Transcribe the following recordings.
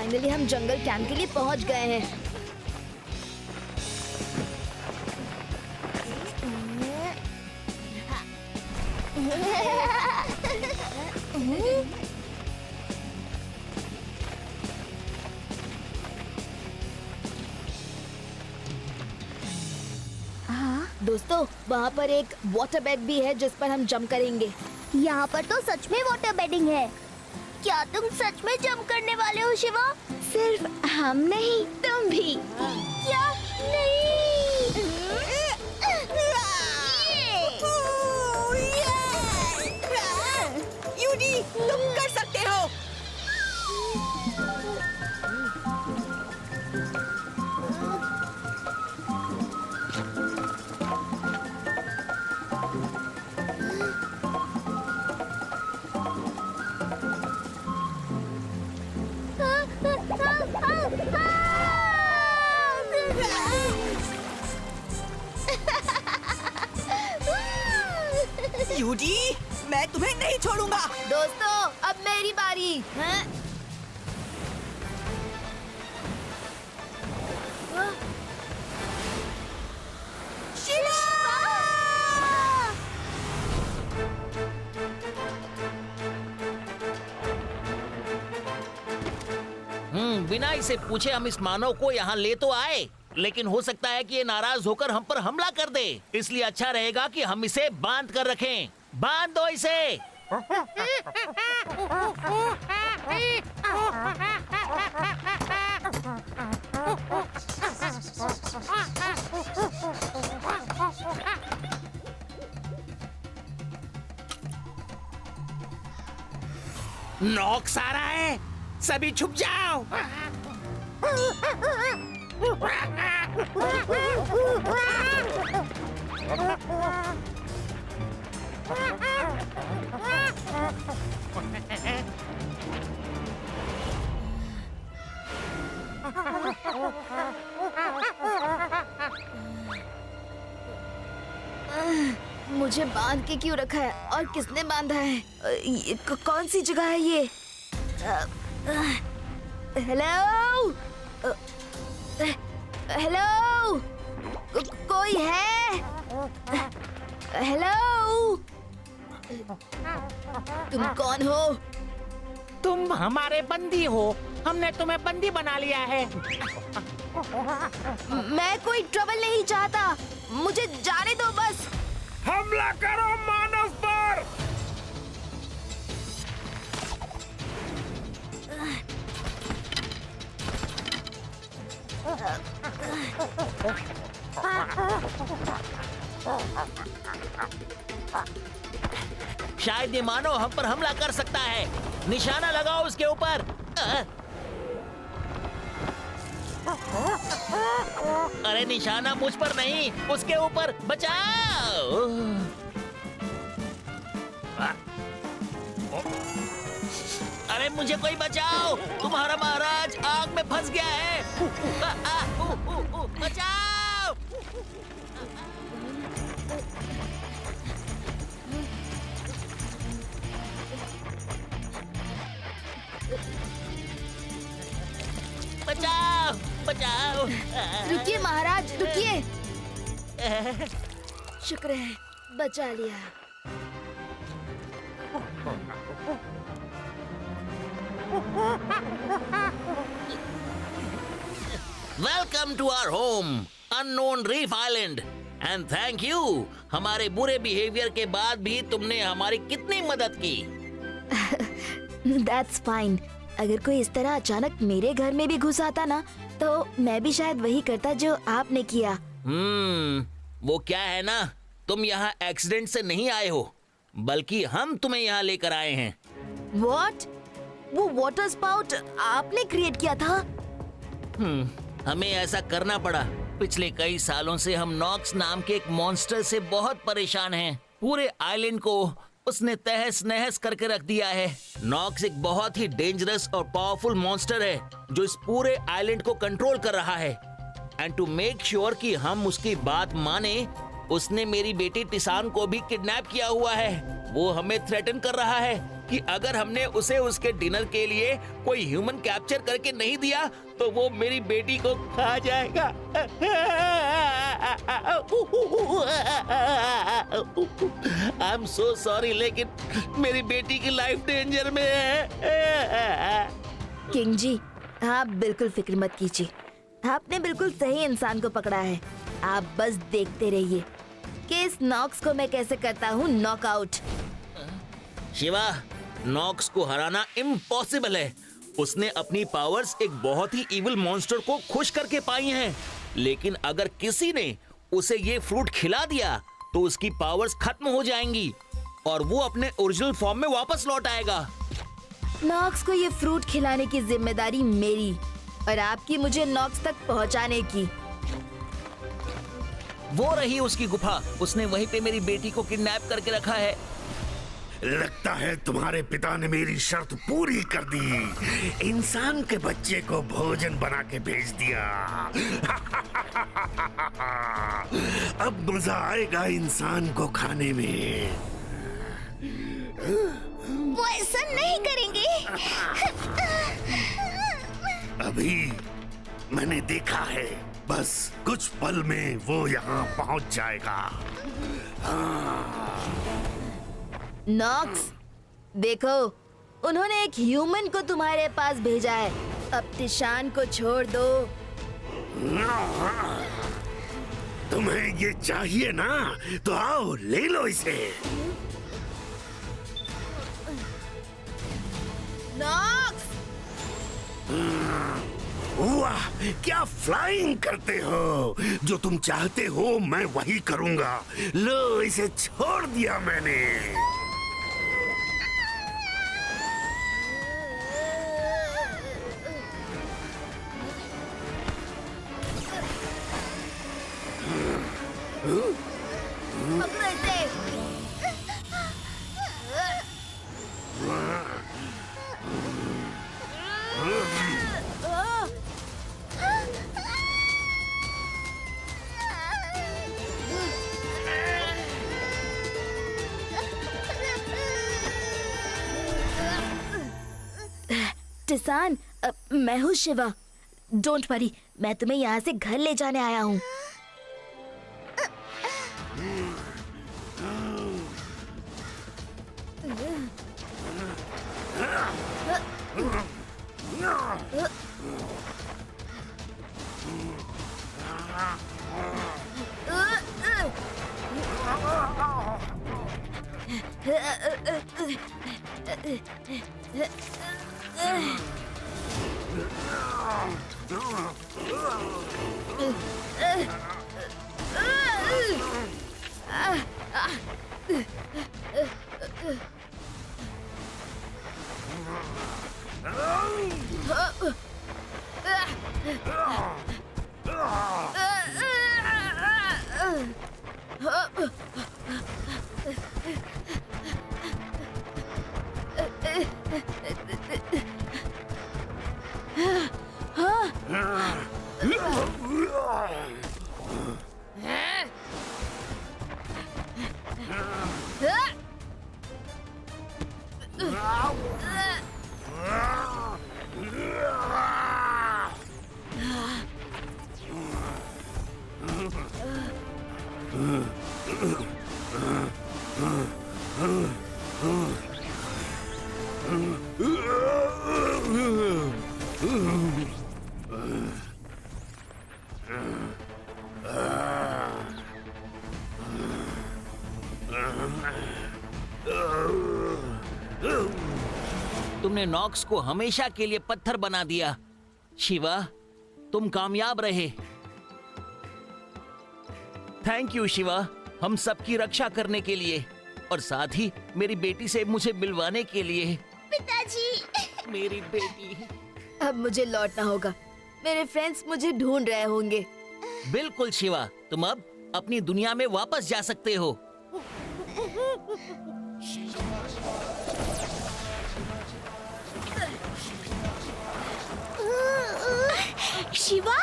Finally हम जंगल camp के लिए पहुंच गए हैं। दोस्तों, वहाँ पर एक वाटर बेड भी है जिस पर हम जंप करेंगे। यहाँ पर तो सच में वाटर बेडिंग है। क्या तुम सच में जंप करने वाले हो शिवा? सिर्फ हम नहीं, तुम भी। क्या? नहीं। यूडी, तुम कर सकते हो। यूडी, मैं तुम्हें नहीं छोड़ूंगा। दोस्तों, अब मेरी बारी। हाँ? बिना इसे पूछे हम इस मानव को यहाँ ले तो आए, लेकिन हो सकता है कि ये नाराज होकर हम पर हमला कर दे। इसलिए अच्छा रहेगा कि हम इसे बांध कर रखें। बांध दो इसे। नॉक्स आ रहा है, सभी छुप जाओ। मुझे बांध के क्यों रखा है और किसने बांधा है? कौन सी जगह है ये? हेलो, हेलो, कोई है? हेलो, तुम कौन हो? तुम हमारे बंदी हो, हमने तुम्हें बंदी बना लिया है। मैं कोई ट्रबल नहीं चाहता, मुझे जाने दो बस। हमला करो मानव पर। शायद ये मानव हम पर हमला कर सकता है। निशाना लगाओ उसके ऊपर। अरे निशाना मुझ पर नहीं, उसके ऊपर। बचाओ। अरे मुझे कोई बचाओ, तुम्हारा महाराज आग में फंस गया है। बचाओ। बचाओ, बचाओ। रुकिए महाराज, रुकिए। शुक्र है, बचा लिया। Welcome to our home, unknown reef island, and thank you. हमारे बुरे बिहेवियर के बाद भी तुमने हमारी कितनी मदद की। That's fine. अगर कोई इस तरह अचानक मेरे घर में भी घुस आता ना, तो मैं भी शायद वही करता जो आपने किया। वो क्या है ना, तुम यहाँ एक्सीडेंट से नहीं आए हो, बल्कि हम तुम्हें यहाँ लेकर आए हैं। What? वो वाटर स्पाउट आपने क्रिएट किया था? हमें ऐसा करना पड़ा। पिछले कई सालों से हम नॉक्स नाम के एक मॉन्स्टर से बहुत परेशान हैं। पूरे आइलैंड को उसने तहस नहस करके रख दिया है। नॉक्स एक बहुत ही डेंजरस और पावरफुल मॉन्स्टर है जो इस पूरे आइलैंड को कंट्रोल कर रहा है। एंड टू मेक श्योर कि हम उसकी बात माने, उसने मेरी बेटी टिसान को भी किडनैप किया हुआ है। वो हमें थ्रेटन कर रहा है कि अगर हमने उसे उसके डिनर के लिए कोई ह्यूमन कैप्चर करके नहीं दिया तो वो मेरी बेटी को खा जाएगा। आई एम सो सॉरी, लेकिन मेरी बेटी की लाइफ डेंजर में है। किंग जी, आप बिल्कुल फिक्र मत कीजिए। आपने बिल्कुल सही इंसान को पकड़ा है। आप बस देखते रहिए कि इस नॉक्स को मैं कैसे करता हूँ नॉकआउट। शिवा, नॉक्स को हराना इम्पॉसिबल है। उसने अपनी पावर्स एक बहुत ही इविल मॉन्स्टर को खुश करके पाई हैं। लेकिन अगर किसी ने उसे ये फ्रूट खिला दिया तो उसकी पावर्स खत्म हो जाएंगी और वो अपने ओरिजिनल फॉर्म में वापस लौट आएगा। नॉक्स को ये फ्रूट खिलाने की जिम्मेदारी मेरी और आपकी मुझे नॉक्स तक पहुंचाने की। वो रही उसकी गुफा। उसने वहीं पे मेरी बेटी को किडनैप करके रखा है। लगता है तुम्हारे पिता ने मेरी शर्त पूरी कर दी। इंसान के बच्चे को भोजन बना के भेज दिया। अब मजा आएगा इंसान को खाने में। वो ऐसा नहीं करेंगे। अभी मैंने देखा है, बस कुछ पल में वो यहाँ पहुँच जाएगा। नॉक्स, देखो, उन्होंने एक ह्यूमन को तुम्हारे पास भेजा है। अब टिशान को छोड़ दो। तुम्हें ये चाहिए ना, तो आओ ले लो इसे। नॉक्स! वाह, क्या फ्लाइंग करते हो। जो तुम चाहते हो मैं वही करूंगा। लो, इसे छोड़ दिया मैंने। पकड़ो इसे। टिसान, मैं हूँ शिवा। डोंट वरी, मैं तुम्हें यहाँ से घर ले जाने आया हूँ। तुमने नॉक्स को हमेशा के लिए पत्थर बना दिया। शिवा, तुम कामयाब रहे। थैंक यू शिवा, हम सबकी रक्षा करने के लिए और साथ ही मेरी बेटी से मुझे मिलवाने के लिए। पिताजी। मेरी बेटी। अब मुझे लौटना होगा। मेरे फ्रेंड्स मुझे ढूंढ रहे होंगे। बिल्कुल शिवा, तुम अब अपनी दुनिया में वापस जा सकते हो। शिवा,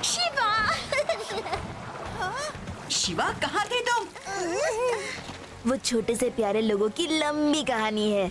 शिवा। शिवा, कहाँ थे तुम? वो छोटे से प्यारे लोगों की लंबी कहानी है।